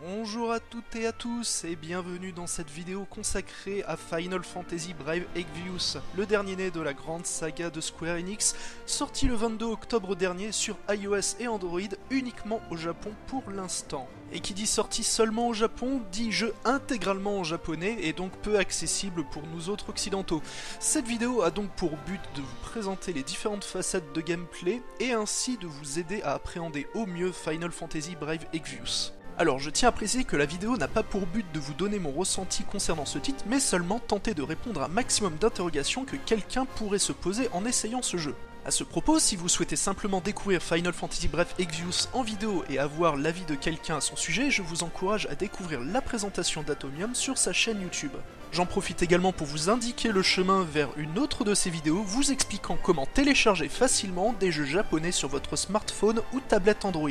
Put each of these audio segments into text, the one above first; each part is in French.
Bonjour à toutes et à tous et bienvenue dans cette vidéo consacrée à Final Fantasy Brave Exvius, le dernier né de la grande saga de Square Enix, sorti le 22 octobre dernier sur iOS et Android uniquement au Japon pour l'instant. Et qui dit sortie seulement au Japon, dit jeu intégralement en japonais et donc peu accessible pour nous autres occidentaux. Cette vidéo a donc pour but de vous présenter les différentes facettes de gameplay et ainsi de vous aider à appréhender au mieux Final Fantasy Brave Exvius. Alors je tiens à préciser que la vidéo n'a pas pour but de vous donner mon ressenti concernant ce titre, mais seulement tenter de répondre à un maximum d'interrogations que quelqu'un pourrait se poser en essayant ce jeu. A ce propos, si vous souhaitez simplement découvrir Final Fantasy Brave Exvius en vidéo et avoir l'avis de quelqu'un à son sujet, je vous encourage à découvrir la présentation d'Atomium sur sa chaîne YouTube. J'en profite également pour vous indiquer le chemin vers une autre de ces vidéos vous expliquant comment télécharger facilement des jeux japonais sur votre smartphone ou tablette Android.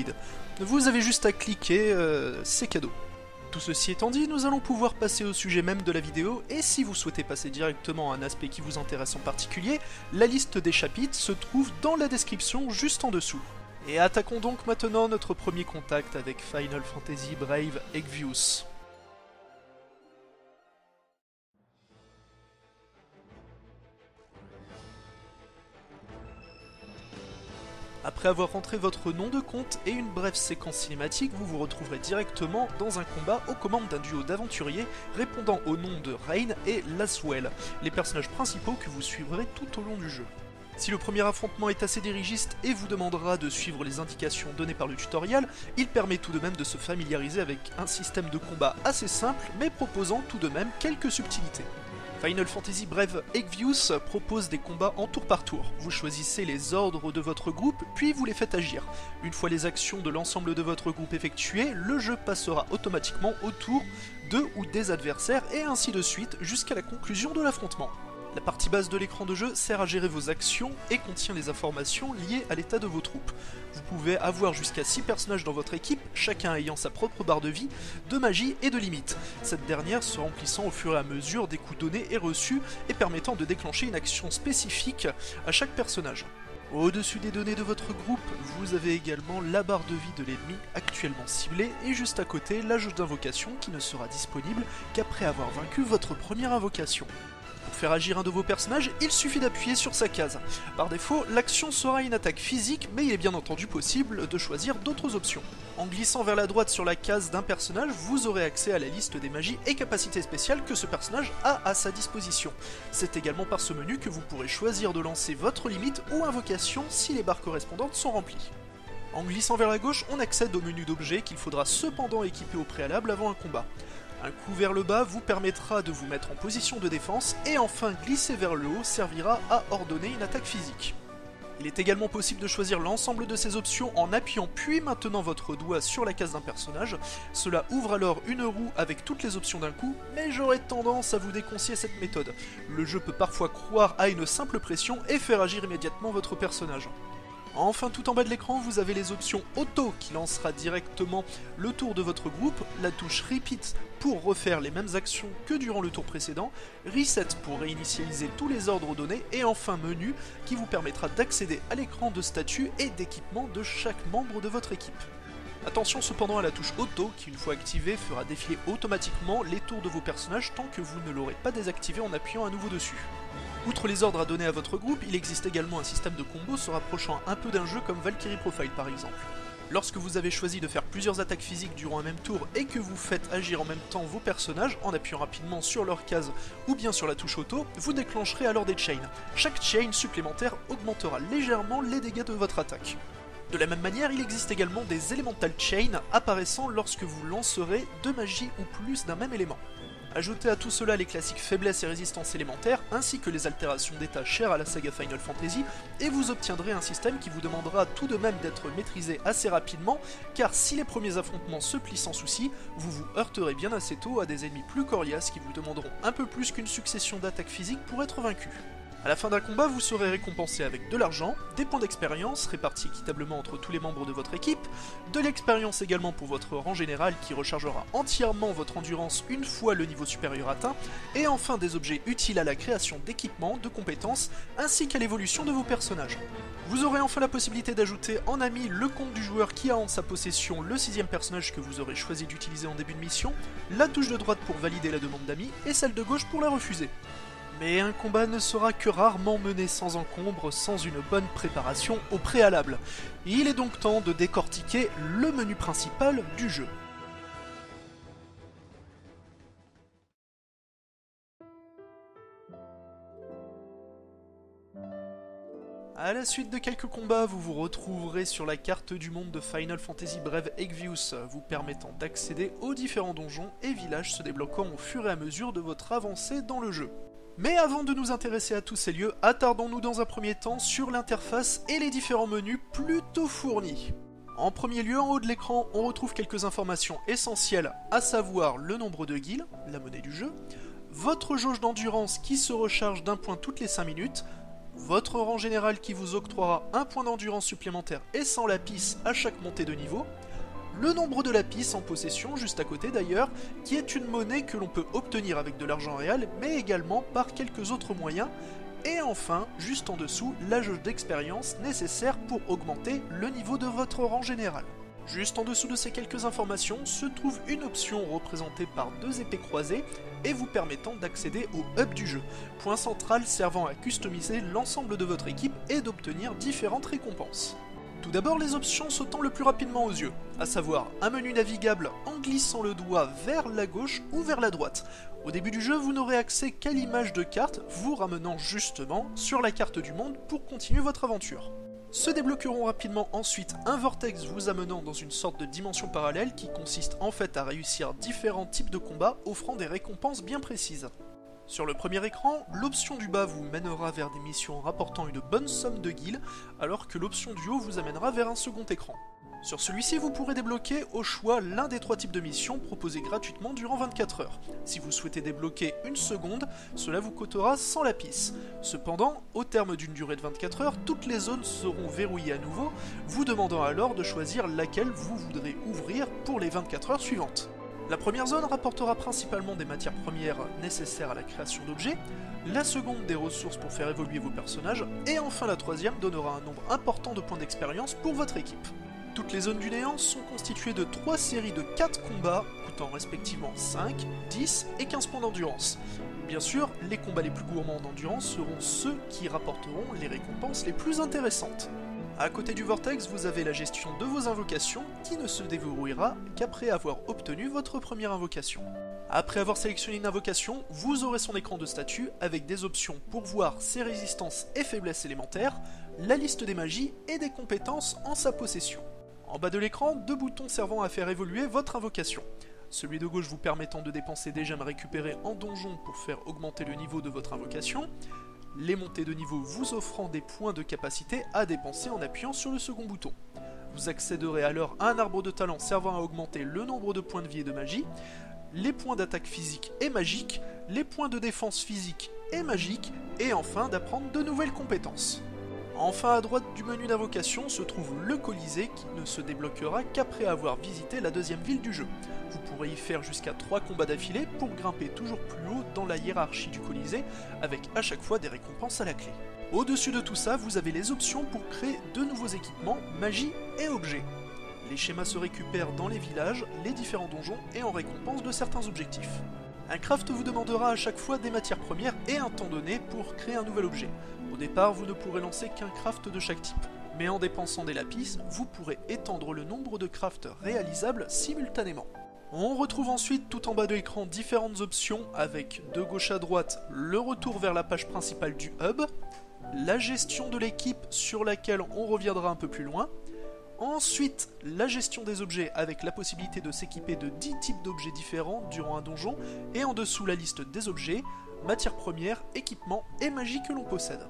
Vous avez juste à cliquer, c'est cadeau. Tout ceci étant dit, nous allons pouvoir passer au sujet même de la vidéo, et si vous souhaitez passer directement à un aspect qui vous intéresse en particulier, la liste des chapitres se trouve dans la description juste en dessous. Et attaquons donc maintenant notre premier contact avec Final Fantasy Brave Exvius. Après avoir rentré votre nom de compte et une brève séquence cinématique, vous vous retrouverez directement dans un combat aux commandes d'un duo d'aventuriers répondant au nom de Rain et Laswell, les personnages principaux que vous suivrez tout au long du jeu. Si le premier affrontement est assez dirigiste et vous demandera de suivre les indications données par le tutoriel, il permet tout de même de se familiariser avec un système de combat assez simple mais proposant tout de même quelques subtilités. Final Fantasy Brave Exvius propose des combats en tour par tour. Vous choisissez les ordres de votre groupe, puis vous les faites agir. Une fois les actions de l'ensemble de votre groupe effectuées, le jeu passera automatiquement au tour de ou des adversaires et ainsi de suite jusqu'à la conclusion de l'affrontement. La partie basse de l'écran de jeu sert à gérer vos actions et contient les informations liées à l'état de vos troupes. Vous pouvez avoir jusqu'à 6 personnages dans votre équipe, chacun ayant sa propre barre de vie, de magie et de limites. Cette dernière se remplissant au fur et à mesure des coups donnés et reçus et permettant de déclencher une action spécifique à chaque personnage. Au-dessus des données de votre groupe, vous avez également la barre de vie de l'ennemi actuellement ciblée et juste à côté la jauge d'invocation qui ne sera disponible qu'après avoir vaincu votre première invocation. Pour faire agir un de vos personnages, il suffit d'appuyer sur sa case. Par défaut, l'action sera une attaque physique, mais il est bien entendu possible de choisir d'autres options. En glissant vers la droite sur la case d'un personnage, vous aurez accès à la liste des magies et capacités spéciales que ce personnage a à sa disposition. C'est également par ce menu que vous pourrez choisir de lancer votre limite ou invocation si les barres correspondantes sont remplies. En glissant vers la gauche, on accède au menu d'objets qu'il faudra cependant équiper au préalable avant un combat. Un coup vers le bas vous permettra de vous mettre en position de défense et enfin glisser vers le haut servira à ordonner une attaque physique. Il est également possible de choisir l'ensemble de ces options en appuyant puis maintenant votre doigt sur la case d'un personnage. Cela ouvre alors une roue avec toutes les options d'un coup, mais j'aurais tendance à vous déconseiller cette méthode. Le jeu peut parfois croire à une simple pression et faire agir immédiatement votre personnage. Enfin, tout en bas de l'écran, vous avez les options Auto qui lancera directement le tour de votre groupe, la touche Repeat pour refaire les mêmes actions que durant le tour précédent, Reset pour réinitialiser tous les ordres donnés, et enfin Menu qui vous permettra d'accéder à l'écran de statut et d'équipement de chaque membre de votre équipe. Attention cependant à la touche Auto qui, une fois activée, fera défiler automatiquement les tours de vos personnages tant que vous ne l'aurez pas désactivé en appuyant à nouveau dessus. Outre les ordres à donner à votre groupe, il existe également un système de combos se rapprochant un peu d'un jeu comme Valkyrie Profile par exemple. Lorsque vous avez choisi de faire plusieurs attaques physiques durant un même tour et que vous faites agir en même temps vos personnages en appuyant rapidement sur leur case ou bien sur la touche auto, vous déclencherez alors des chains. Chaque chain supplémentaire augmentera légèrement les dégâts de votre attaque. De la même manière, il existe également des Elemental Chains apparaissant lorsque vous lancerez 2 magies ou plus d'un même élément. Ajoutez à tout cela les classiques faiblesses et résistances élémentaires, ainsi que les altérations d'état chères à la saga Final Fantasy, et vous obtiendrez un système qui vous demandera tout de même d'être maîtrisé assez rapidement, car si les premiers affrontements se plient sans souci, vous vous heurterez bien assez tôt à des ennemis plus coriaces qui vous demanderont un peu plus qu'une succession d'attaques physiques pour être vaincus. À la fin d'un combat, vous serez récompensé avec de l'argent, des points d'expérience répartis équitablement entre tous les membres de votre équipe, de l'expérience également pour votre rang général qui rechargera entièrement votre endurance une fois le niveau supérieur atteint, et enfin des objets utiles à la création d'équipements, de compétences, ainsi qu'à l'évolution de vos personnages. Vous aurez enfin la possibilité d'ajouter en ami le compte du joueur qui a en sa possession le 6ème personnage que vous aurez choisi d'utiliser en début de mission, la touche de droite pour valider la demande d'amis et celle de gauche pour la refuser. Mais un combat ne sera que rarement mené sans encombre, sans une bonne préparation au préalable. Il est donc temps de décortiquer le menu principal du jeu. A la suite de quelques combats, vous vous retrouverez sur la carte du monde de Final Fantasy Brave Exvius, vous permettant d'accéder aux différents donjons et villages se débloquant au fur et à mesure de votre avancée dans le jeu. Mais avant de nous intéresser à tous ces lieux, attardons-nous dans un premier temps sur l'interface et les différents menus plutôt fournis. En premier lieu, en haut de l'écran, on retrouve quelques informations essentielles, à savoir le nombre de guilds, la monnaie du jeu, votre jauge d'endurance qui se recharge d'un point toutes les 5 minutes, votre rang général qui vous octroiera un point d'endurance supplémentaire et 100 lapis à chaque montée de niveau, le nombre de lapis en possession, juste à côté d'ailleurs, qui est une monnaie que l'on peut obtenir avec de l'argent réel, mais également par quelques autres moyens, et enfin, juste en dessous, la jauge d'expérience nécessaire pour augmenter le niveau de votre rang général. Juste en dessous de ces quelques informations se trouve une option représentée par 2 épées croisées et vous permettant d'accéder au hub du jeu, point central servant à customiser l'ensemble de votre équipe et d'obtenir différentes récompenses. Tout d'abord les options sautant le plus rapidement aux yeux, à savoir un menu navigable en glissant le doigt vers la gauche ou vers la droite. Au début du jeu, vous n'aurez accès qu'à l'image de carte, vous ramenant justement sur la carte du monde pour continuer votre aventure. Se débloqueront rapidement ensuite un vortex vous amenant dans une sorte de dimension parallèle qui consiste en fait à réussir différents types de combats offrant des récompenses bien précises. Sur le premier écran, l'option du bas vous mènera vers des missions rapportant une bonne somme de guilds, alors que l'option du haut vous amènera vers un second écran. Sur celui-ci, vous pourrez débloquer au choix l'un des 3 types de missions proposés gratuitement durant 24 heures. Si vous souhaitez débloquer une seconde, cela vous coûtera 100 lapis. Cependant, au terme d'une durée de 24 heures, toutes les zones seront verrouillées à nouveau, vous demandant alors de choisir laquelle vous voudrez ouvrir pour les 24 heures suivantes. La première zone rapportera principalement des matières premières nécessaires à la création d'objets, la seconde des ressources pour faire évoluer vos personnages, et enfin la troisième donnera un nombre important de points d'expérience pour votre équipe. Toutes les zones du néant sont constituées de 3 séries de 4 combats, coûtant respectivement 5, 10 et 15 points d'endurance. Bien sûr, les combats les plus gourmands en endurance seront ceux qui rapporteront les récompenses les plus intéressantes. À côté du vortex, vous avez la gestion de vos invocations qui ne se déverrouillera qu'après avoir obtenu votre première invocation. Après avoir sélectionné une invocation, vous aurez son écran de statut avec des options pour voir ses résistances et faiblesses élémentaires, la liste des magies et des compétences en sa possession. En bas de l'écran, 2 boutons servant à faire évoluer votre invocation. Celui de gauche vous permettant de dépenser des gemmes récupérées en donjon pour faire augmenter le niveau de votre invocation, les montées de niveau vous offrant des points de capacité à dépenser en appuyant sur le second bouton. Vous accéderez alors à un arbre de talent servant à augmenter le nombre de points de vie et de magie, les points d'attaque physique et magique, les points de défense physique et magique, et enfin d'apprendre de nouvelles compétences. Enfin à droite du menu d'invocation se trouve le Colisée qui ne se débloquera qu'après avoir visité la deuxième ville du jeu. Vous pourrez y faire jusqu'à 3 combats d'affilée pour grimper toujours plus haut dans la hiérarchie du Colisée, avec à chaque fois des récompenses à la clé. Au-dessus de tout ça, vous avez les options pour créer de nouveaux équipements, magies et objets. Les schémas se récupèrent dans les villages, les différents donjons et en récompense de certains objectifs. Un craft vous demandera à chaque fois des matières premières et un temps donné pour créer un nouvel objet. Au départ, vous ne pourrez lancer qu'un craft de chaque type, mais en dépensant des lapis, vous pourrez étendre le nombre de crafts réalisables simultanément. On retrouve ensuite tout en bas de l'écran différentes options avec de gauche à droite le retour vers la page principale du hub, la gestion de l'équipe sur laquelle on reviendra un peu plus loin, ensuite la gestion des objets avec la possibilité de s'équiper de 10 types d'objets différents durant un donjon, et en dessous la liste des objets, matières premières, équipements et magie que l'on possède.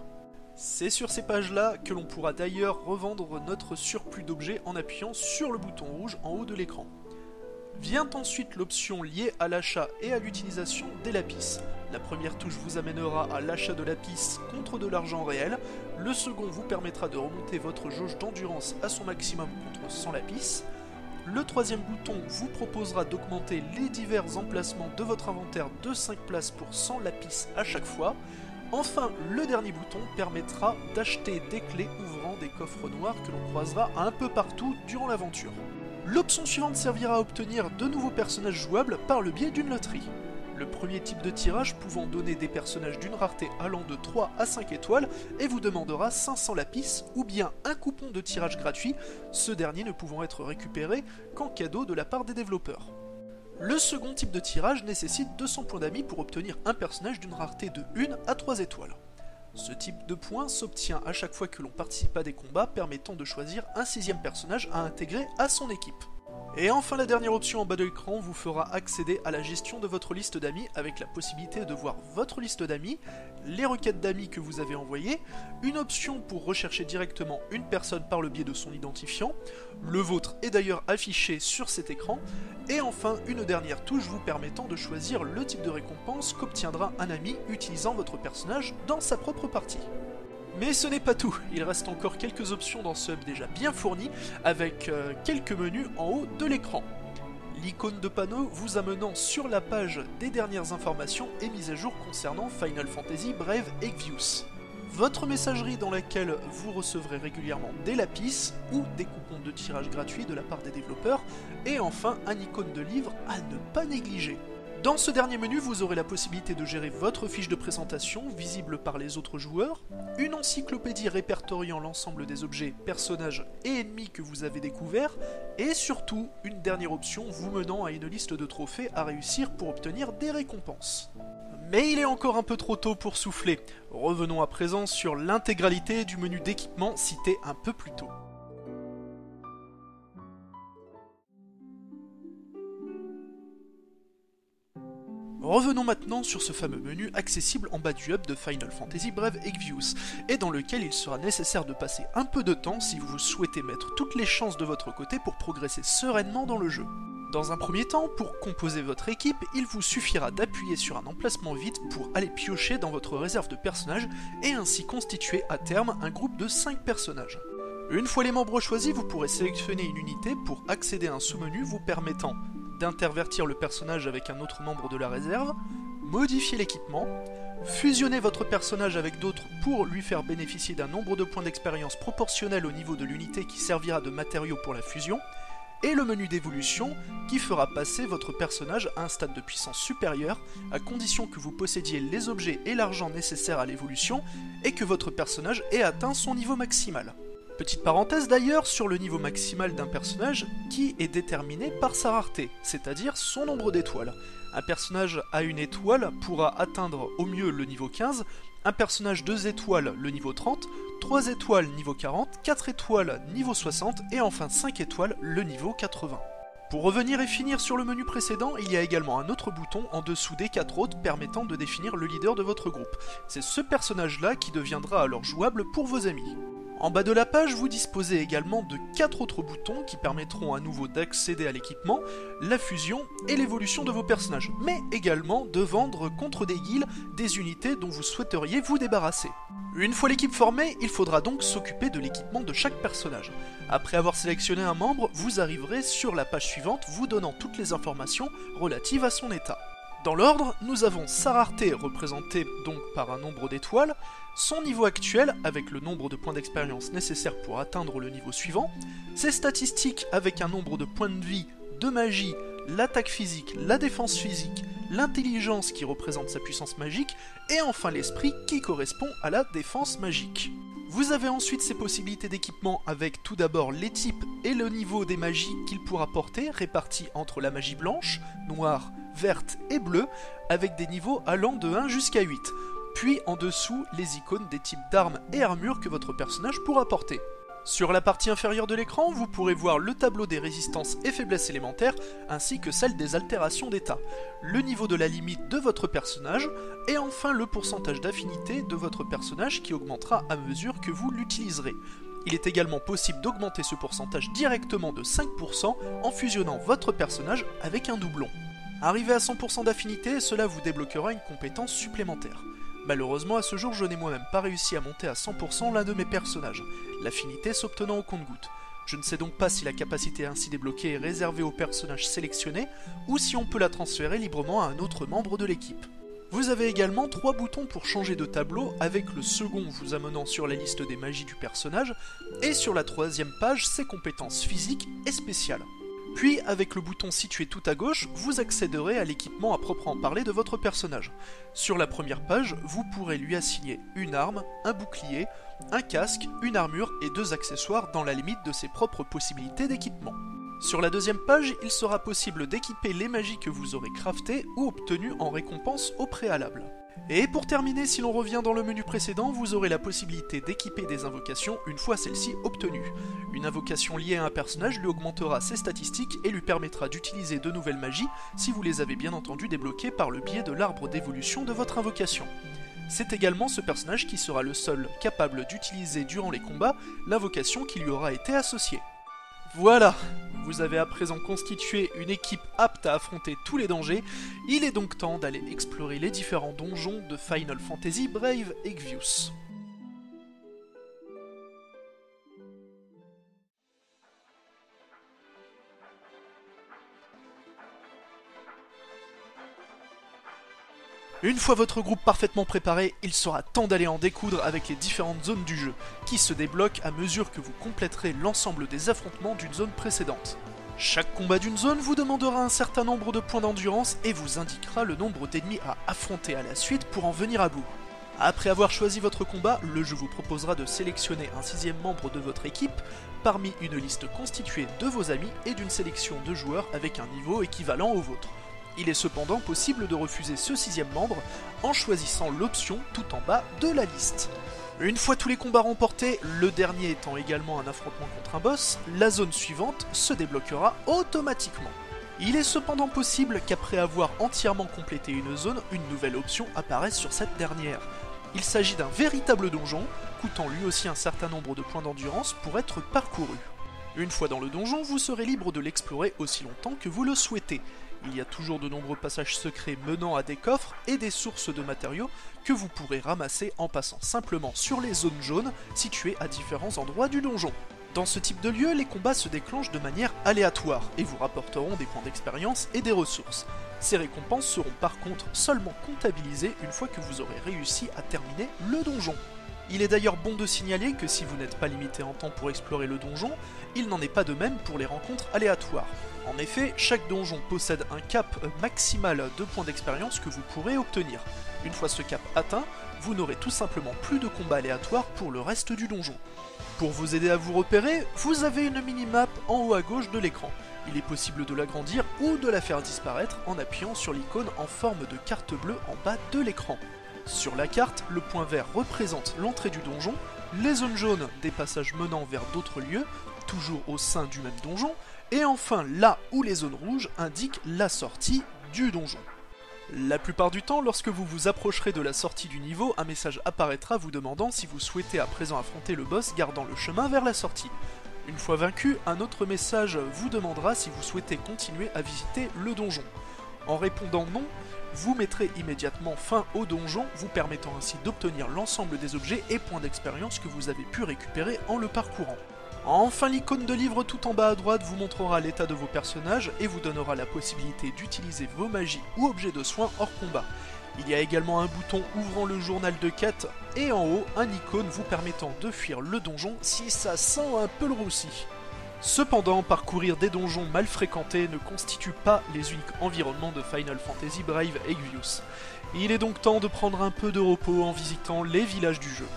C'est sur ces pages-là que l'on pourra d'ailleurs revendre notre surplus d'objets en appuyant sur le bouton rouge en haut de l'écran. Vient ensuite l'option liée à l'achat et à l'utilisation des lapis. La première touche vous amènera à l'achat de lapis contre de l'argent réel, le second vous permettra de remonter votre jauge d'endurance à son maximum contre 100 lapis, le troisième bouton vous proposera d'augmenter les divers emplacements de votre inventaire de 5 places pour 100 lapis à chaque fois. Enfin, le dernier bouton permettra d'acheter des clés ouvrant des coffres noirs que l'on croisera un peu partout durant l'aventure. L'option suivante servira à obtenir de nouveaux personnages jouables par le biais d'une loterie. Le premier type de tirage pouvant donner des personnages d'une rareté allant de 3 à 5 étoiles et vous demandera 500 lapis ou bien un coupon de tirage gratuit, ce dernier ne pouvant être récupéré qu'en cadeau de la part des développeurs. Le second type de tirage nécessite 200 points d'amis pour obtenir un personnage d'une rareté de 1 à 3 étoiles. Ce type de points s'obtient à chaque fois que l'on participe à des combats permettant de choisir un 6ème personnage à intégrer à son équipe. Et enfin la dernière option en bas de l'écran vous fera accéder à la gestion de votre liste d'amis avec la possibilité de voir votre liste d'amis, les requêtes d'amis que vous avez envoyées, une option pour rechercher directement une personne par le biais de son identifiant, le vôtre est d'ailleurs affiché sur cet écran, et enfin une dernière touche vous permettant de choisir le type de récompense qu'obtiendra un ami utilisant votre personnage dans sa propre partie. Mais ce n'est pas tout, il reste encore quelques options dans ce hub déjà bien fourni, avec quelques menus en haut de l'écran. L'icône de panneau vous amenant sur la page des dernières informations et mises à jour concernant Final Fantasy Brave Exvius. Votre messagerie dans laquelle vous recevrez régulièrement des lapis ou des coupons de tirage gratuits de la part des développeurs, et enfin un icône de livre à ne pas négliger. Dans ce dernier menu, vous aurez la possibilité de gérer votre fiche de présentation, visible par les autres joueurs, une encyclopédie répertoriant l'ensemble des objets, personnages et ennemis que vous avez découverts, et surtout, une dernière option vous menant à une liste de trophées à réussir pour obtenir des récompenses. Mais il est encore un peu trop tôt pour souffler. Revenons à présent sur l'intégralité du menu d'équipement cité un peu plus tôt. Revenons maintenant sur ce fameux menu accessible en bas du hub de Final Fantasy Brave Exvius, et dans lequel il sera nécessaire de passer un peu de temps si vous souhaitez mettre toutes les chances de votre côté pour progresser sereinement dans le jeu. Dans un premier temps, pour composer votre équipe, il vous suffira d'appuyer sur un emplacement vide pour aller piocher dans votre réserve de personnages et ainsi constituer à terme un groupe de 5 personnages. Une fois les membres choisis, vous pourrez sélectionner une unité pour accéder à un sous-menu vous permettant d'intervertir le personnage avec un autre membre de la réserve, modifier l'équipement, fusionner votre personnage avec d'autres pour lui faire bénéficier d'un nombre de points d'expérience proportionnel au niveau de l'unité qui servira de matériau pour la fusion, et le menu d'évolution qui fera passer votre personnage à un stade de puissance supérieur à condition que vous possédiez les objets et l'argent nécessaires à l'évolution et que votre personnage ait atteint son niveau maximal. Petite parenthèse d'ailleurs sur le niveau maximal d'un personnage qui est déterminé par sa rareté, c'est-à-dire son nombre d'étoiles. Un personnage à 1 étoile pourra atteindre au mieux le niveau 15, un personnage 2 étoiles le niveau 30, 3 étoiles niveau 40, 4 étoiles niveau 60 et enfin 5 étoiles le niveau 80. Pour revenir et finir sur le menu précédent, il y a également un autre bouton en dessous des 4 autres permettant de définir le leader de votre groupe. C'est ce personnage-là qui deviendra alors jouable pour vos amis. En bas de la page, vous disposez également de 4 autres boutons qui permettront à nouveau d'accéder à l'équipement, la fusion et l'évolution de vos personnages, mais également de vendre contre des guilds des unités dont vous souhaiteriez vous débarrasser. Une fois l'équipe formée, il faudra donc s'occuper de l'équipement de chaque personnage. Après avoir sélectionné un membre, vous arriverez sur la page suivante vous donnant toutes les informations relatives à son état. Dans l'ordre, nous avons sa rareté représentée donc par un nombre d'étoiles, son niveau actuel avec le nombre de points d'expérience nécessaires pour atteindre le niveau suivant, ses statistiques avec un nombre de points de vie, de magie, l'attaque physique, la défense physique, l'intelligence qui représente sa puissance magique, et enfin l'esprit qui correspond à la défense magique. Vous avez ensuite ces possibilités d'équipement avec tout d'abord les types et le niveau des magies qu'il pourra porter répartis entre la magie blanche, noire, verte et bleue avec des niveaux allant de 1 jusqu'à 8. Puis en dessous les icônes des types d'armes et armures que votre personnage pourra porter. Sur la partie inférieure de l'écran, vous pourrez voir le tableau des résistances et faiblesses élémentaires, ainsi que celle des altérations d'état, le niveau de la limite de votre personnage, et enfin le pourcentage d'affinité de votre personnage qui augmentera à mesure que vous l'utiliserez. Il est également possible d'augmenter ce pourcentage directement de 5% en fusionnant votre personnage avec un doublon. Arrivé à 100% d'affinité, cela vous débloquera une compétence supplémentaire. Malheureusement, à ce jour, je n'ai moi-même pas réussi à monter à 100% l'un de mes personnages, l'affinité s'obtenant au compte-gouttes. Je ne sais donc pas si la capacité ainsi débloquée est réservée aux personnages sélectionnés, ou si on peut la transférer librement à un autre membre de l'équipe. Vous avez également 3 boutons pour changer de tableau, avec le second vous amenant sur la liste des magies du personnage, et sur la 3e page ses compétences physiques et spéciales. Puis, avec le bouton situé tout à gauche, vous accéderez à l'équipement à proprement parler de votre personnage. Sur la première page, vous pourrez lui assigner une arme, un bouclier, un casque, une armure et 2 accessoires dans la limite de ses propres possibilités d'équipement. Sur la 2e page, il sera possible d'équiper les magies que vous aurez craftées ou obtenues en récompense au préalable. Et pour terminer, si l'on revient dans le menu précédent, vous aurez la possibilité d'équiper des invocations une fois celles-ci obtenues. Une invocation liée à un personnage lui augmentera ses statistiques et lui permettra d'utiliser de nouvelles magies si vous les avez bien entendu débloquées par le biais de l'arbre d'évolution de votre invocation. C'est également ce personnage qui sera le seul capable d'utiliser durant les combats l'invocation qui lui aura été associée. Voilà, vous avez à présent constitué une équipe apte à affronter tous les dangers, il est donc temps d'aller explorer les différents donjons de Final Fantasy Brave Exvius. Une fois votre groupe parfaitement préparé, il sera temps d'aller en découdre avec les différentes zones du jeu, qui se débloquent à mesure que vous compléterez l'ensemble des affrontements d'une zone précédente. Chaque combat d'une zone vous demandera un certain nombre de points d'endurance et vous indiquera le nombre d'ennemis à affronter à la suite pour en venir à bout. Après avoir choisi votre combat, le jeu vous proposera de sélectionner un 6e membre de votre équipe parmi une liste constituée de vos amis et d'une sélection de joueurs avec un niveau équivalent au vôtre. Il est cependant possible de refuser ce 6e membre en choisissant l'option tout en bas de la liste. Une fois tous les combats remportés, le dernier étant également un affrontement contre un boss, la zone suivante se débloquera automatiquement. Il est cependant possible qu'après avoir entièrement complété une zone, une nouvelle option apparaisse sur cette dernière. Il s'agit d'un véritable donjon, coûtant lui aussi un certain nombre de points d'endurance pour être parcouru. Une fois dans le donjon, vous serez libre de l'explorer aussi longtemps que vous le souhaitez. Il y a toujours de nombreux passages secrets menant à des coffres et des sources de matériaux que vous pourrez ramasser en passant simplement sur les zones jaunes situées à différents endroits du donjon. Dans ce type de lieu, les combats se déclenchent de manière aléatoire et vous rapporteront des points d'expérience et des ressources. Ces récompenses seront par contre seulement comptabilisées une fois que vous aurez réussi à terminer le donjon. Il est d'ailleurs bon de signaler que si vous n'êtes pas limité en temps pour explorer le donjon, il n'en est pas de même pour les rencontres aléatoires. En effet, chaque donjon possède un cap maximal de points d'expérience que vous pourrez obtenir. Une fois ce cap atteint, vous n'aurez tout simplement plus de combats aléatoires pour le reste du donjon. Pour vous aider à vous repérer, vous avez une minimap en haut à gauche de l'écran. Il est possible de l'agrandir ou de la faire disparaître en appuyant sur l'icône en forme de carte bleue en bas de l'écran. Sur la carte, le point vert représente l'entrée du donjon, les zones jaunes des passages menant vers d'autres lieux, toujours au sein du même donjon, et enfin là où les zones rouges indiquent la sortie du donjon. La plupart du temps, lorsque vous vous approcherez de la sortie du niveau, un message apparaîtra vous demandant si vous souhaitez à présent affronter le boss gardant le chemin vers la sortie. Une fois vaincu, un autre message vous demandera si vous souhaitez continuer à visiter le donjon. En répondant non, vous mettrez immédiatement fin au donjon, vous permettant ainsi d'obtenir l'ensemble des objets et points d'expérience que vous avez pu récupérer en le parcourant. Enfin, l'icône de livre tout en bas à droite vous montrera l'état de vos personnages et vous donnera la possibilité d'utiliser vos magies ou objets de soins hors combat. Il y a également un bouton ouvrant le journal de quête et en haut un icône vous permettant de fuir le donjon si ça sent un peu le roussi. Cependant, parcourir des donjons mal fréquentés ne constitue pas les uniques environnements de Final Fantasy Brave Exvius. Il est donc temps de prendre un peu de repos en visitant les villages du jeu.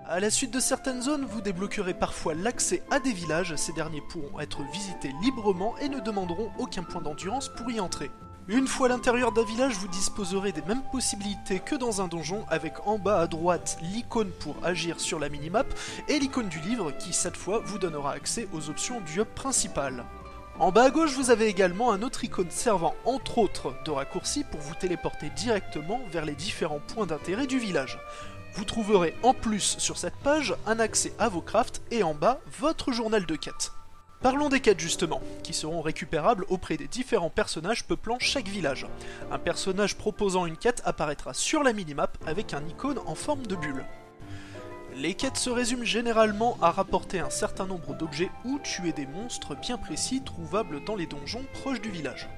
À la suite de certaines zones, vous débloquerez parfois l'accès à des villages, ces derniers pourront être visités librement et ne demanderont aucun point d'endurance pour y entrer. Une fois à l'intérieur d'un village, vous disposerez des mêmes possibilités que dans un donjon, avec en bas à droite l'icône pour agir sur la minimap et l'icône du livre qui, cette fois, vous donnera accès aux options du hub principal. En bas à gauche, vous avez également un autre icône servant entre autres de raccourci pour vous téléporter directement vers les différents points d'intérêt du village. Vous trouverez en plus sur cette page un accès à vos crafts et en bas votre journal de quêtes. Parlons des quêtes justement, qui seront récupérables auprès des différents personnages peuplant chaque village. Un personnage proposant une quête apparaîtra sur la minimap avec un icône en forme de bulle. Les quêtes se résument généralement à rapporter un certain nombre d'objets ou tuer des monstres bien précis trouvables dans les donjons proches du village.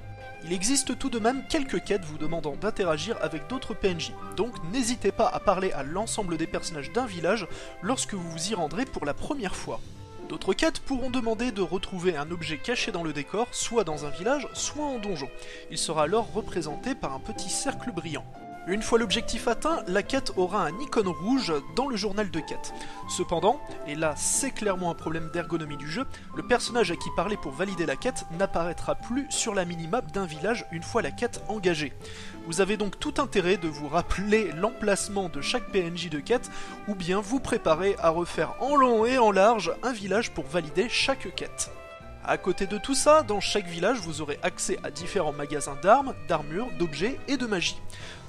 Il existe tout de même quelques quêtes vous demandant d'interagir avec d'autres PNJ, donc n'hésitez pas à parler à l'ensemble des personnages d'un village lorsque vous vous y rendrez pour la première fois. D'autres quêtes pourront demander de retrouver un objet caché dans le décor, soit dans un village, soit en donjon. Il sera alors représenté par un petit cercle brillant. Une fois l'objectif atteint, la quête aura un icône rouge dans le journal de quête. Cependant, et là c'est clairement un problème d'ergonomie du jeu, le personnage à qui parler pour valider la quête n'apparaîtra plus sur la minimap d'un village une fois la quête engagée. Vous avez donc tout intérêt de vous rappeler l'emplacement de chaque PNJ de quête, ou bien vous préparer à refaire en long et en large un village pour valider chaque quête. À côté de tout ça, dans chaque village vous aurez accès à différents magasins d'armes, d'armures, d'objets et de magie.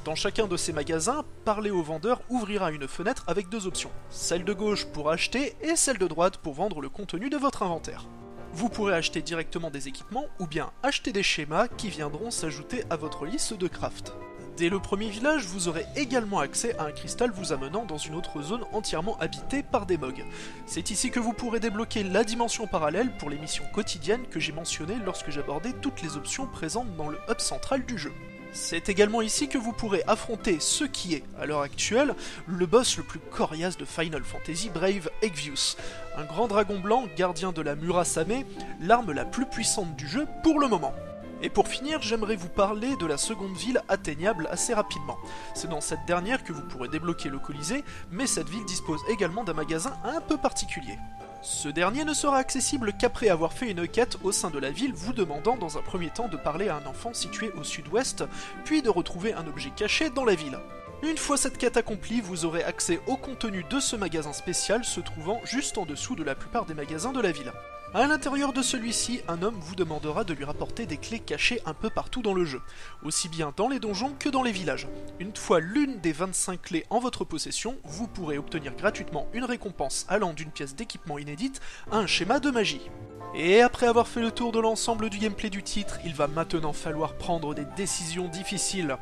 Dans chacun de ces magasins, parler au vendeur ouvrira une fenêtre avec deux options, celle de gauche pour acheter et celle de droite pour vendre le contenu de votre inventaire. Vous pourrez acheter directement des équipements ou bien acheter des schémas qui viendront s'ajouter à votre liste de craft. Dès le premier village, vous aurez également accès à un cristal vous amenant dans une autre zone entièrement habitée par des mogs. C'est ici que vous pourrez débloquer la dimension parallèle pour les missions quotidiennes que j'ai mentionnées lorsque j'abordais toutes les options présentes dans le hub central du jeu. C'est également ici que vous pourrez affronter ce qui est, à l'heure actuelle, le boss le plus coriace de Final Fantasy Brave Exvius, un grand dragon blanc gardien de la Murasame, l'arme la plus puissante du jeu pour le moment. Et pour finir, j'aimerais vous parler de la seconde ville atteignable assez rapidement. C'est dans cette dernière que vous pourrez débloquer le Colisée, mais cette ville dispose également d'un magasin un peu particulier. Ce dernier ne sera accessible qu'après avoir fait une quête au sein de la ville vous demandant dans un premier temps de parler à un enfant situé au sud-ouest, puis de retrouver un objet caché dans la ville. Une fois cette quête accomplie, vous aurez accès au contenu de ce magasin spécial se trouvant juste en dessous de la plupart des magasins de la ville. À l'intérieur de celui-ci, un homme vous demandera de lui rapporter des clés cachées un peu partout dans le jeu, aussi bien dans les donjons que dans les villages. Une fois l'une des 25 clés en votre possession, vous pourrez obtenir gratuitement une récompense allant d'une pièce d'équipement inédite à un schéma de magie. Et après avoir fait le tour de l'ensemble du gameplay du titre, il va maintenant falloir prendre des décisions difficiles,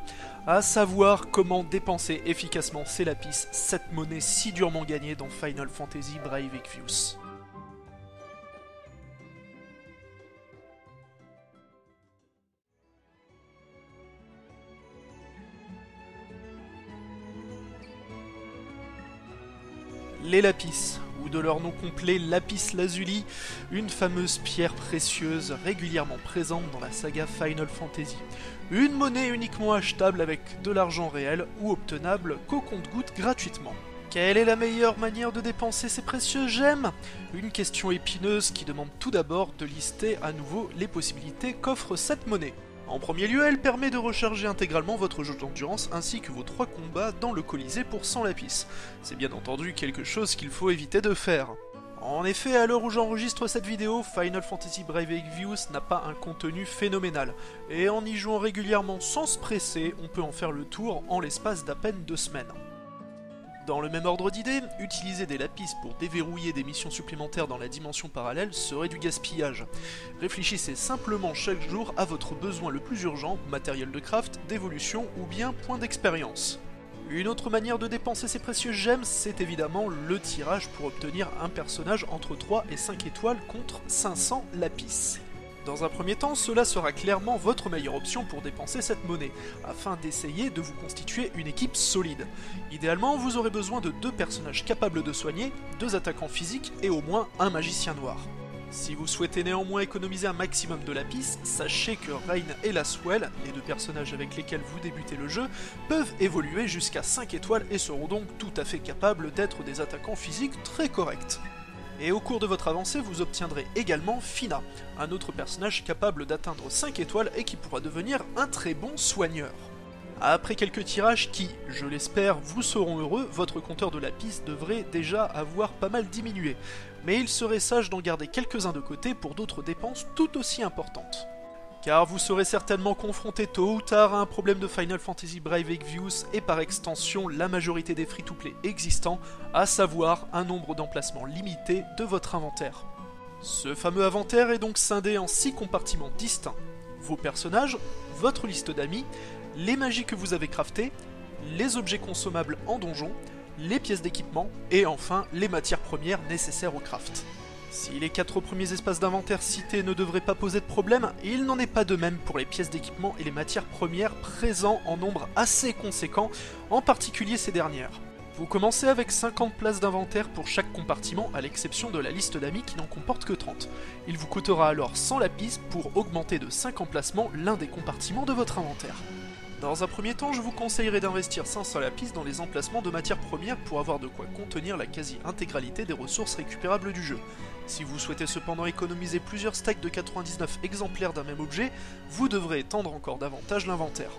à savoir comment dépenser efficacement ces lapis, cette monnaie si durement gagnée dans Final Fantasy Brave Exvius. Les lapis, ou de leur nom complet lapis lazuli, une fameuse pierre précieuse régulièrement présente dans la saga Final Fantasy. Une monnaie uniquement achetable avec de l'argent réel ou obtenable qu'au compte-gouttes gratuitement. Quelle est la meilleure manière de dépenser ces précieuses gemmes? Une question épineuse qui demande tout d'abord de lister à nouveau les possibilités qu'offre cette monnaie. En premier lieu, elle permet de recharger intégralement votre jauge d'endurance ainsi que vos 3 combats dans le Colisée pour 100 lapis. C'est bien entendu quelque chose qu'il faut éviter de faire. En effet, à l'heure où j'enregistre cette vidéo, Final Fantasy Brave Exvius n'a pas un contenu phénoménal, et en y jouant régulièrement sans se presser, on peut en faire le tour en l'espace d'à peine 2 semaines. Dans le même ordre d'idées, utiliser des lapis pour déverrouiller des missions supplémentaires dans la dimension parallèle serait du gaspillage. Réfléchissez simplement chaque jour à votre besoin le plus urgent, matériel de craft, d'évolution ou bien point d'expérience. Une autre manière de dépenser ces précieuses gemmes, c'est évidemment le tirage pour obtenir un personnage entre 3 et 5 étoiles contre 500 lapis. Dans un premier temps, cela sera clairement votre meilleure option pour dépenser cette monnaie, afin d'essayer de vous constituer une équipe solide. Idéalement, vous aurez besoin de 2 personnages capables de soigner, 2 attaquants physiques et au moins un magicien noir. Si vous souhaitez néanmoins économiser un maximum de lapis, sachez que Rain et Laswell, les 2 personnages avec lesquels vous débutez le jeu, peuvent évoluer jusqu'à 5 étoiles et seront donc tout à fait capables d'être des attaquants physiques très corrects. Et au cours de votre avancée, vous obtiendrez également Fina, un autre personnage capable d'atteindre 5 étoiles et qui pourra devenir un très bon soigneur. Après quelques tirages qui, je l'espère, vous seront heureux, votre compteur de lapis devrait déjà avoir pas mal diminué, mais il serait sage d'en garder quelques-uns de côté pour d'autres dépenses tout aussi importantes. car vous serez certainement confronté tôt ou tard à un problème de Final Fantasy Brave Exvius et par extension la majorité des free-to-play existants, à savoir un nombre d'emplacements limité de votre inventaire. Ce fameux inventaire est donc scindé en 6 compartiments distincts. Vos personnages, votre liste d'amis, les magies que vous avez craftées, les objets consommables en donjon, les pièces d'équipement et enfin les matières premières nécessaires au craft. Si les 4 premiers espaces d'inventaire cités ne devraient pas poser de problème, il n'en est pas de même pour les pièces d'équipement et les matières premières présents en nombre assez conséquent, en particulier ces dernières. Vous commencez avec 50 places d'inventaire pour chaque compartiment, à l'exception de la liste d'amis qui n'en comporte que 30. Il vous coûtera alors 100 lapis pour augmenter de 5 emplacements l'un des compartiments de votre inventaire. Dans un premier temps, je vous conseillerais d'investir 500 lapis dans les emplacements de matières premières pour avoir de quoi contenir la quasi-intégralité des ressources récupérables du jeu. Si vous souhaitez cependant économiser plusieurs stacks de 99 exemplaires d'un même objet, vous devrez étendre encore davantage l'inventaire.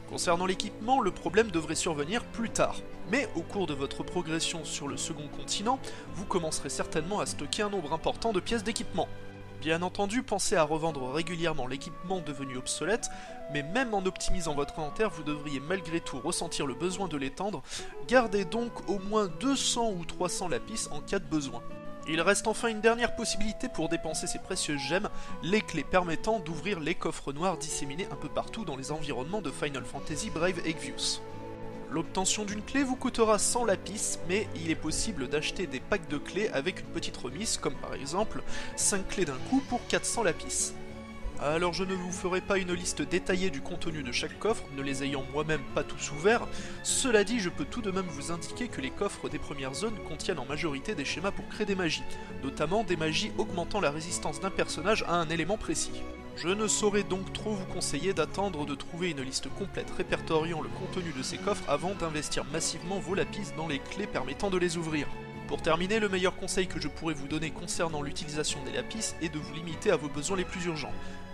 Concernant l'équipement, le problème devrait survenir plus tard, mais au cours de votre progression sur le second continent, vous commencerez certainement à stocker un nombre important de pièces d'équipement. Bien entendu, pensez à revendre régulièrement l'équipement devenu obsolète, mais même en optimisant votre inventaire, vous devriez malgré tout ressentir le besoin de l'étendre. Gardez donc au moins 200 ou 300 lapis en cas de besoin. Il reste enfin une dernière possibilité pour dépenser ces précieuses gemmes, les clés permettant d'ouvrir les coffres noirs disséminés un peu partout dans les environnements de Final Fantasy Brave Exvius. L'obtention d'une clé vous coûtera 100 lapis, mais il est possible d'acheter des packs de clés avec une petite remise, comme par exemple 5 clés d'un coup pour 400 lapis. Alors je ne vous ferai pas une liste détaillée du contenu de chaque coffre, ne les ayant moi-même pas tous ouverts. Cela dit, je peux tout de même vous indiquer que les coffres des premières zones contiennent en majorité des schémas pour créer des magies, notamment des magies augmentant la résistance d'un personnage à un élément précis. Je ne saurais donc trop vous conseiller d'attendre de trouver une liste complète répertoriant le contenu de ces coffres avant d'investir massivement vos lapis dans les clés permettant de les ouvrir. Pour terminer, le meilleur conseil que je pourrais vous donner concernant l'utilisation des lapis est de vous limiter à vos besoins les plus urgents.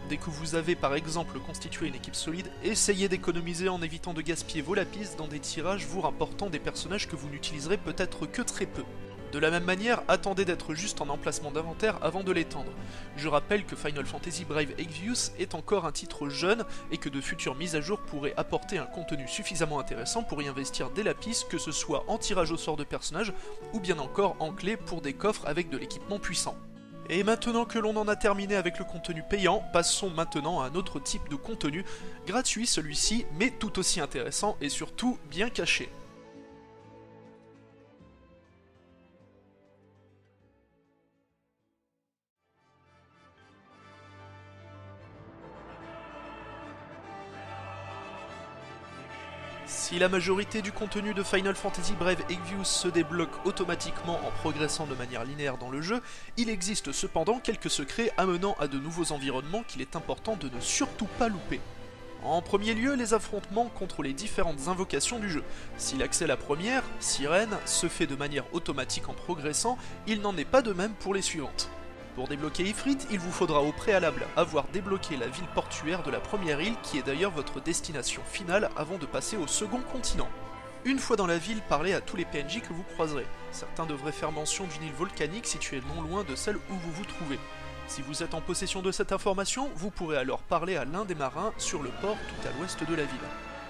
Dès que vous avez par exemple constitué une équipe solide, essayez d'économiser en évitant de gaspiller vos lapis dans des tirages vous rapportant des personnages que vous n'utiliserez peut-être que très peu. De la même manière, attendez d'être juste en emplacement d'inventaire avant de l'étendre. Je rappelle que Final Fantasy Brave Exvius est encore un titre jeune et que de futures mises à jour pourraient apporter un contenu suffisamment intéressant pour y investir des lapis, que ce soit en tirage au sort de personnages ou bien encore en clé pour des coffres avec de l'équipement puissant. Et maintenant que l'on en a terminé avec le contenu payant, passons maintenant à un autre type de contenu, gratuit celui-ci, mais tout aussi intéressant et surtout bien caché. Si la majorité du contenu de Final Fantasy Brave Exvius se débloque automatiquement en progressant de manière linéaire dans le jeu, il existe cependant quelques secrets amenant à de nouveaux environnements qu'il est important de ne surtout pas louper. En premier lieu, les affrontements contre les différentes invocations du jeu. Si l'accès à la première, Sirène, se fait de manière automatique en progressant, il n'en est pas de même pour les suivantes. Pour débloquer Ifrit, il vous faudra au préalable avoir débloqué la ville portuaire de la première île, qui est d'ailleurs votre destination finale avant de passer au second continent. Une fois dans la ville, parlez à tous les PNJ que vous croiserez. Certains devraient faire mention d'une île volcanique située non loin de celle où vous vous trouvez. Si vous êtes en possession de cette information, vous pourrez alors parler à l'un des marins sur le port tout à l'ouest de la ville.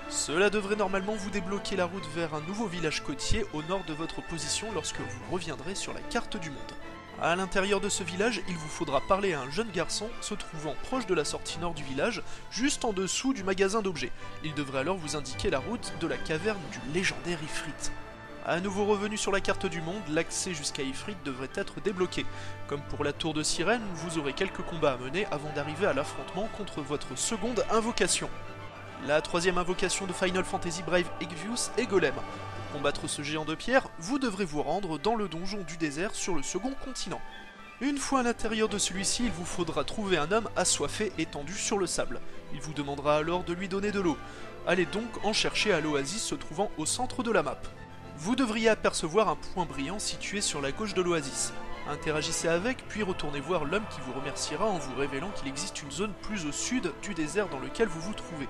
Cela devrait normalement vous débloquer la route vers un nouveau village côtier au nord de votre position lorsque vous reviendrez sur la carte du monde. À l'intérieur de ce village, il vous faudra parler à un jeune garçon se trouvant proche de la sortie nord du village, juste en dessous du magasin d'objets. Il devrait alors vous indiquer la route de la caverne du légendaire Ifrit. À nouveau revenu sur la carte du monde, l'accès jusqu'à Ifrit devrait être débloqué. Comme pour la tour de Sirène, vous aurez quelques combats à mener avant d'arriver à l'affrontement contre votre seconde invocation. La troisième invocation de Final Fantasy Brave Exvius est Golem. Pour combattre ce géant de pierre, vous devrez vous rendre dans le donjon du désert sur le second continent. Une fois à l'intérieur de celui-ci, il vous faudra trouver un homme assoiffé étendu sur le sable. Il vous demandera alors de lui donner de l'eau. Allez donc en chercher à l'oasis se trouvant au centre de la map. Vous devriez apercevoir un point brillant situé sur la gauche de l'oasis. Interagissez avec, puis retournez voir l'homme qui vous remerciera en vous révélant qu'il existe une zone plus au sud du désert dans lequel vous vous trouvez.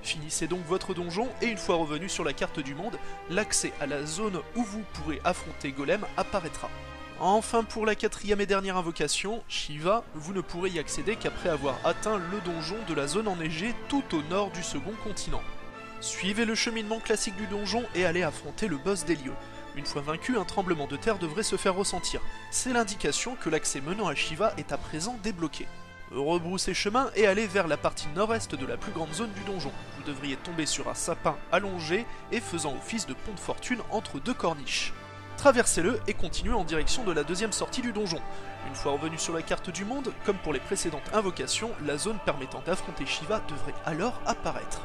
Finissez donc votre donjon et une fois revenu sur la carte du monde, l'accès à la zone où vous pourrez affronter Golem apparaîtra. Enfin, pour la quatrième et dernière invocation, Shiva, vous ne pourrez y accéder qu'après avoir atteint le donjon de la zone enneigée tout au nord du second continent. Suivez le cheminement classique du donjon et allez affronter le boss des lieux. Une fois vaincu, un tremblement de terre devrait se faire ressentir. C'est l'indication que l'accès menant à Shiva est à présent débloqué. Rebroussez chemin et allez vers la partie nord-est de la plus grande zone du donjon. Vous devriez tomber sur un sapin allongé et faisant office de pont de fortune entre deux corniches. Traversez-le et continuez en direction de la deuxième sortie du donjon. Une fois revenu sur la carte du monde, comme pour les précédentes invocations, la zone permettant d'affronter Shiva devrait alors apparaître.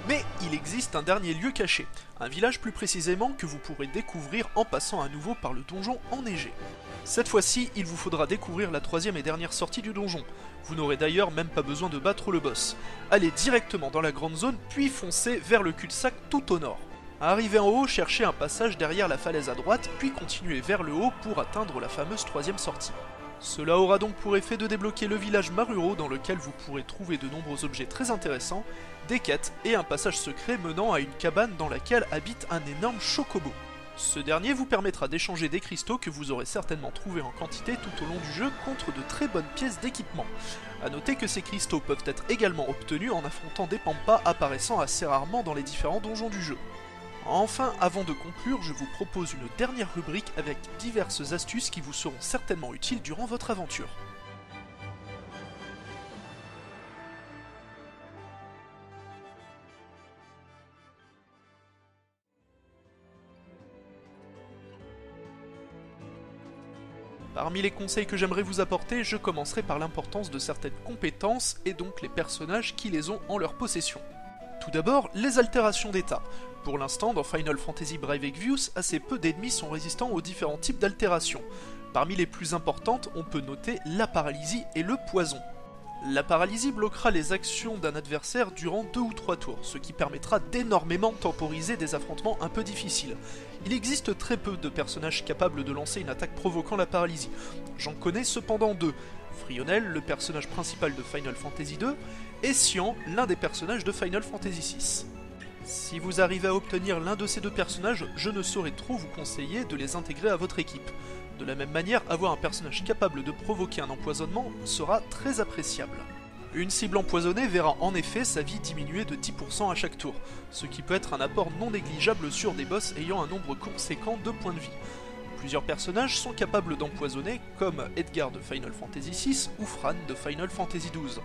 Mais il existe un dernier lieu caché, un village plus précisément que vous pourrez découvrir en passant à nouveau par le donjon enneigé. Cette fois-ci, il vous faudra découvrir la troisième et dernière sortie du donjon. Vous n'aurez d'ailleurs même pas besoin de battre le boss. Allez directement dans la grande zone, puis foncez vers le cul-de-sac tout au nord. Arrivé en haut, cherchez un passage derrière la falaise à droite, puis continuez vers le haut pour atteindre la fameuse troisième sortie. Cela aura donc pour effet de débloquer le village Maruro dans lequel vous pourrez trouver de nombreux objets très intéressants, des quêtes et un passage secret menant à une cabane dans laquelle habite un énorme chocobo. Ce dernier vous permettra d'échanger des cristaux que vous aurez certainement trouvés en quantité tout au long du jeu contre de très bonnes pièces d'équipement. A noter que ces cristaux peuvent être également obtenus en affrontant des pampas apparaissant assez rarement dans les différents donjons du jeu. Enfin, avant de conclure, je vous propose une dernière rubrique avec diverses astuces qui vous seront certainement utiles durant votre aventure. Parmi les conseils que j'aimerais vous apporter, je commencerai par l'importance de certaines compétences et donc les personnages qui les ont en leur possession. Tout d'abord, les altérations d'état. Pour l'instant, dans Final Fantasy Brave Exvius, assez peu d'ennemis sont résistants aux différents types d'altérations. Parmi les plus importantes, on peut noter la paralysie et le poison. La paralysie bloquera les actions d'un adversaire durant 2 ou 3 tours, ce qui permettra d'énormément temporiser des affrontements un peu difficiles. Il existe très peu de personnages capables de lancer une attaque provoquant la paralysie. J'en connais cependant 2. Frionel, le personnage principal de Final Fantasy II, et Cyan, l'un des personnages de Final Fantasy VI. Si vous arrivez à obtenir l'un de ces 2 personnages, je ne saurais trop vous conseiller de les intégrer à votre équipe. De la même manière, avoir un personnage capable de provoquer un empoisonnement sera très appréciable. Une cible empoisonnée verra en effet sa vie diminuer de 10% à chaque tour, ce qui peut être un apport non négligeable sur des boss ayant un nombre conséquent de points de vie. Plusieurs personnages sont capables d'empoisonner, comme Edgar de Final Fantasy VI ou Fran de Final Fantasy XII.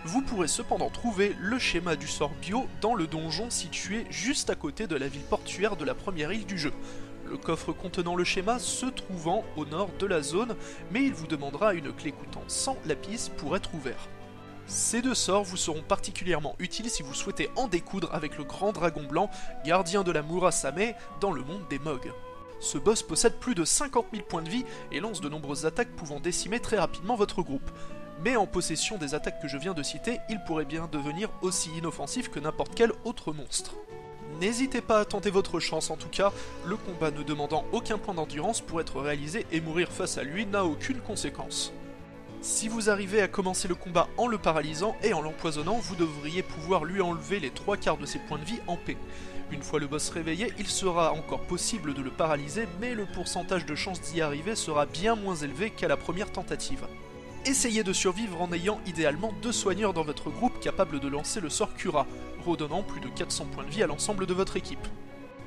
Vous pourrez cependant trouver le schéma du sort bio dans le donjon situé juste à côté de la ville portuaire de la première île du jeu. Le coffre contenant le schéma se trouvant au nord de la zone, mais il vous demandera une clé coûtant 100 lapis pour être ouvert. Ces 2 sorts vous seront particulièrement utiles si vous souhaitez en découdre avec le grand dragon blanc, gardien de la Murasame, dans le monde des Mogs. Ce boss possède plus de 50 000 points de vie et lance de nombreuses attaques pouvant décimer très rapidement votre groupe. Mais en possession des attaques que je viens de citer, il pourrait bien devenir aussi inoffensif que n'importe quel autre monstre. N'hésitez pas à tenter votre chance en tout cas, le combat ne demandant aucun point d'endurance pour être réalisé et mourir face à lui n'a aucune conséquence. Si vous arrivez à commencer le combat en le paralysant et en l'empoisonnant, vous devriez pouvoir lui enlever les 3/4 de ses points de vie en paix. Une fois le boss réveillé, il sera encore possible de le paralyser, mais le pourcentage de chance d'y arriver sera bien moins élevé qu'à la première tentative. Essayez de survivre en ayant idéalement 2 soigneurs dans votre groupe capables de lancer le sort Cura, redonnant plus de 400 points de vie à l'ensemble de votre équipe.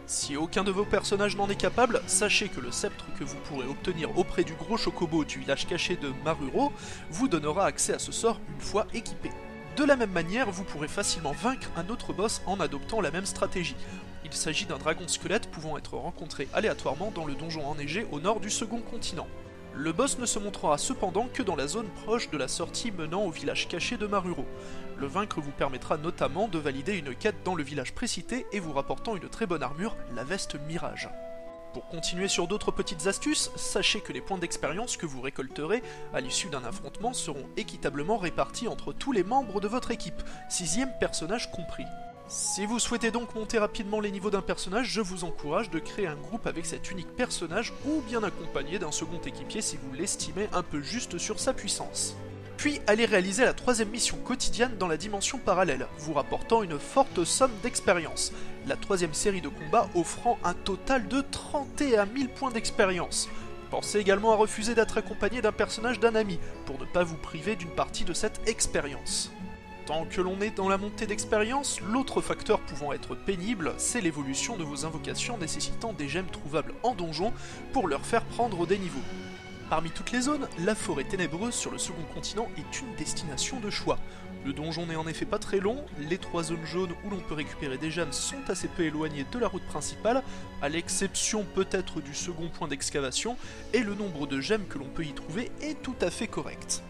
Si aucun de vos personnages n'en est capable, sachez que le sceptre que vous pourrez obtenir auprès du gros chocobo du village caché de Maruro vous donnera accès à ce sort une fois équipé. De la même manière, vous pourrez facilement vaincre un autre boss en adoptant la même stratégie. Il s'agit d'un dragon squelette pouvant être rencontré aléatoirement dans le donjon enneigé au nord du second continent. Le boss ne se montrera cependant que dans la zone proche de la sortie menant au village caché de Maruro. Le vaincre vous permettra notamment de valider une quête dans le village précité et vous rapportant une très bonne armure, la veste Mirage. Pour continuer sur d'autres petites astuces, sachez que les points d'expérience que vous récolterez à l'issue d'un affrontement seront équitablement répartis entre tous les membres de votre équipe, 6e personnage compris. Si vous souhaitez donc monter rapidement les niveaux d'un personnage, je vous encourage de créer un groupe avec cet unique personnage ou bien accompagné d'un second équipier si vous l'estimez un peu juste sur sa puissance. Puis allez réaliser la 3e mission quotidienne dans la dimension parallèle, vous rapportant une forte somme d'expérience, la 3e série de combats offrant un total de 31 000 points d'expérience. Pensez également à refuser d'être accompagné d'un personnage d'un ami, pour ne pas vous priver d'une partie de cette expérience. Tant que l'on est dans la montée d'expérience, l'autre facteur pouvant être pénible, c'est l'évolution de vos invocations nécessitant des gemmes trouvables en donjon pour leur faire prendre des niveaux. Parmi toutes les zones, la forêt ténébreuse sur le second continent est une destination de choix. Le donjon n'est en effet pas très long, les 3 zones jaunes où l'on peut récupérer des gemmes sont assez peu éloignées de la route principale, à l'exception peut-être du second point d'excavation, et le nombre de gemmes que l'on peut y trouver est tout à fait correct.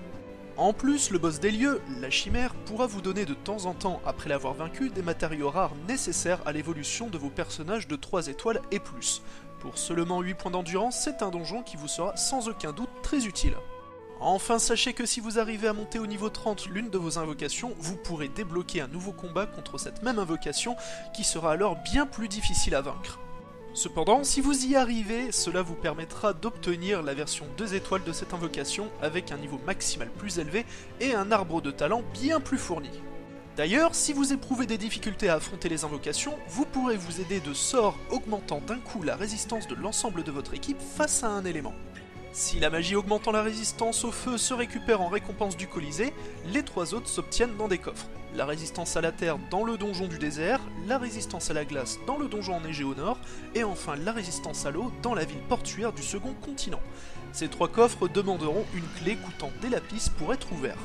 En plus, le boss des lieux, la chimère, pourra vous donner de temps en temps, après l'avoir vaincu, des matériaux rares nécessaires à l'évolution de vos personnages de 3 étoiles et plus. Pour seulement 8 points d'endurance, c'est un donjon qui vous sera sans aucun doute très utile. Enfin, sachez que si vous arrivez à monter au niveau 30 l'une de vos invocations, vous pourrez débloquer un nouveau combat contre cette même invocation qui sera alors bien plus difficile à vaincre. Cependant, si vous y arrivez, cela vous permettra d'obtenir la version 2 étoiles de cette invocation avec un niveau maximal plus élevé et un arbre de talent bien plus fourni. D'ailleurs, si vous éprouvez des difficultés à affronter les invocations, vous pourrez vous aider de sorts augmentant d'un coup la résistance de l'ensemble de votre équipe face à un élément. Si la magie augmentant la résistance au feu se récupère en récompense du Colisée, les 3 autres s'obtiennent dans des coffres. La résistance à la terre dans le donjon du désert, la résistance à la glace dans le donjon enneigé au nord, et enfin la résistance à l'eau dans la ville portuaire du second continent. Ces 3 coffres demanderont une clé coûtant des lapis pour être ouverts.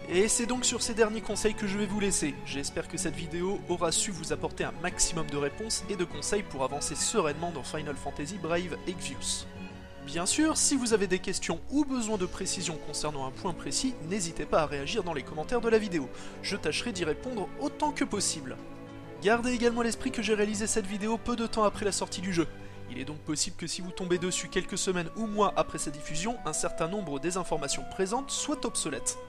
Et c'est donc sur ces derniers conseils que je vais vous laisser. J'espère que cette vidéo aura su vous apporter un maximum de réponses et de conseils pour avancer sereinement dans Final Fantasy Brave Exvius. Bien sûr, si vous avez des questions ou besoin de précision concernant un point précis, n'hésitez pas à réagir dans les commentaires de la vidéo. Je tâcherai d'y répondre autant que possible. Gardez également à l'esprit que j'ai réalisé cette vidéo peu de temps après la sortie du jeu. Il est donc possible que si vous tombez dessus quelques semaines ou mois après sa diffusion, un certain nombre des informations présentes soient obsolètes.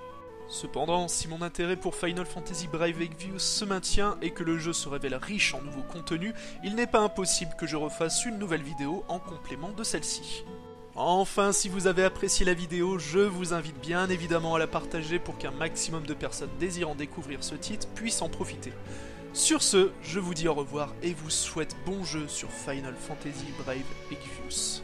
Cependant, si mon intérêt pour Final Fantasy Brave Exvius se maintient et que le jeu se révèle riche en nouveaux contenus, il n'est pas impossible que je refasse une nouvelle vidéo en complément de celle-ci. Enfin, si vous avez apprécié la vidéo, je vous invite bien évidemment à la partager pour qu'un maximum de personnes désirant découvrir ce titre puissent en profiter. Sur ce, je vous dis au revoir et vous souhaite bon jeu sur Final Fantasy Brave Exvius.